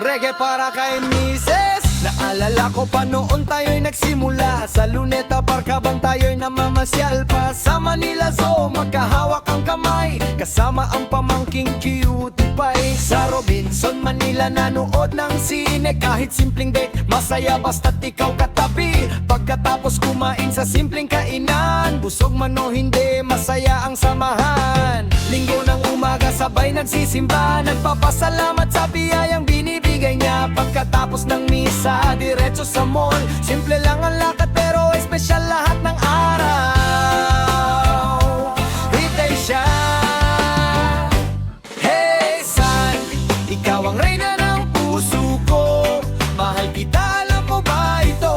Reggae para kay Mrs. Naalala ko pa noon tayo'y nagsimula Sa Luneta Park habang tayo'y namamasyal pa Sa Manila Zoo, magkahawak ang kamay Kasama ang pamangking cutie pie Sa Robinson, Manila, nanood ng sine Kahit simpleng date, masaya basta't ikaw katabi Pagkatapos kumain sa simpleng kainan Busog man o hindi, masaya ang samahan Linggo ng umaga, sabay nagsisimba Nagpapasalamat sa biyayang binibigay niya Pagkatapos ng misa, diretso sa mall Simple lang ang lakad pero espesyal lahat ng araw Hintay siya. Hey son, ikaw ang reyna ng puso ko Mahal kita, alam mo ba ito?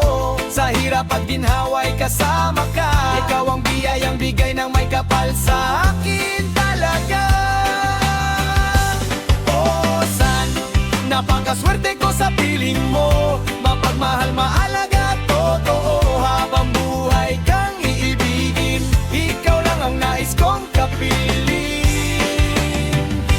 Sa hirap at ginhawa'y kasama ka Ikaw ang biyayang bigay ng may kapal sa akin talaga. Oh son, napakaswerte ko sa piling mo Mapagmahal, maalaga, totoo Habang buhay kang iibigin Ikaw lang ang nais kong kapiling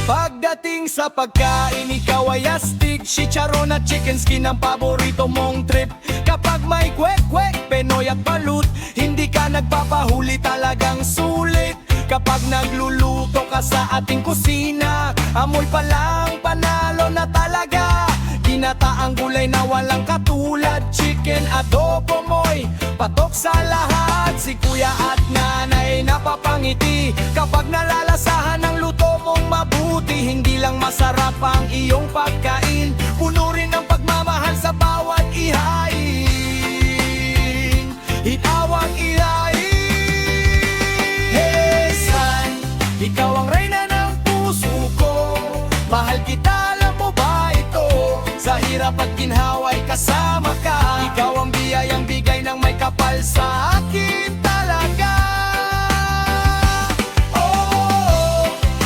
Pagdating sa pagkain, ikaw ay astig Chicharon at chicken skin ang paborito mong trip Kapag may kwek-kwek, penoy at balut Hindi ka nagpapahuli, talagang sulit Kapag nagluluto ka sa ating kusina Amoy pa lang, panalo na talaga Ginataang gulay na walang katulad Chicken adobo mo'y patok sa lahat Si kuya at nanay napapangiti Kapag nalalasahan ang luto mong mabuti Hindi lang masarap ang iyong pagkain Puno rin ng pagmamahal sa bawat ihain Ikaw ang ihain. Hey son, ikaw ang reyna ng puso ko Mahal kita, alam mo ba ito? Sa hirap at ginhawa'y kasama ka Ikaw ang biyayang bigay ng may kapal sa akin talaga. Oh,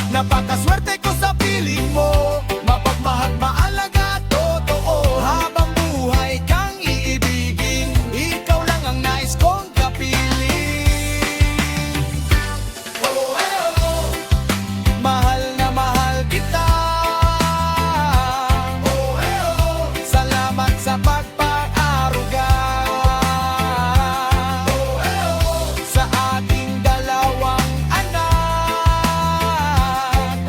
napakaswerte ko sa piling mo Mapagmahal, maalaga, totoo Habang buhay kang iibigin Ikaw lang ang nais kong kapiling. Oh, oh, mahal na mahal kita. Oh, oh, salamat sa pagpapaaruga. Oh, oh, sa ating dalawang anak.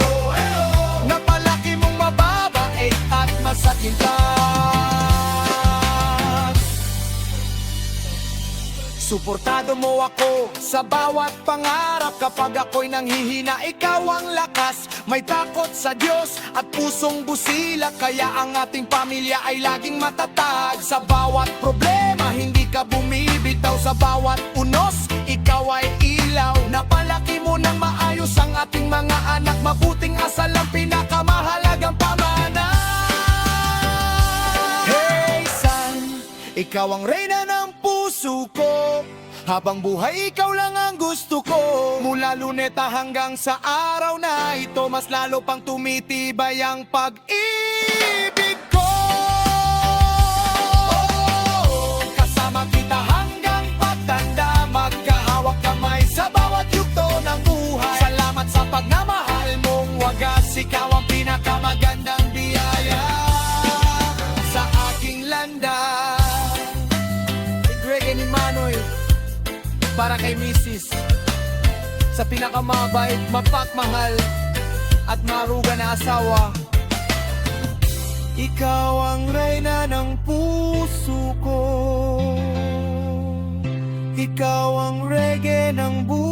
Oh, oh, napalaki mong mababait at masakintab. Suportado mo ako sa bawat pangarap Kapag ako'y nanghihina, ikaw ang lakas May takot sa Diyos at pusong busila Kaya ang ating pamilya ay laging matatag Sa bawat problema, hindi ka bumibitaw Sa bawat unos, ikaw ay ilaw Napalaki mo ng maayos ang ating mga anak Mabuting asal ang pinakamahalagang pamana. Hey son, ikaw ang reyna ng puso ko Habang buhay, ikaw lang ang gusto ko Mula Luneta hanggang sa araw na ito Mas lalo pang tumitibay ang pag-ibig ko. Kasama kita hanggang pagtanda Magkahawak kamay sa bawat yugto ng buhay Salamat sa pagmamahal mong wagas Ikaw ang pinakamagandang biyaya sa aking landas. Reggae ni Manoy para kay Mrs. Sa pinakamabait, mapagmahal at maruga na asawa. Ikaw ang reyna ng puso ko Ikaw ang reggae ng buhay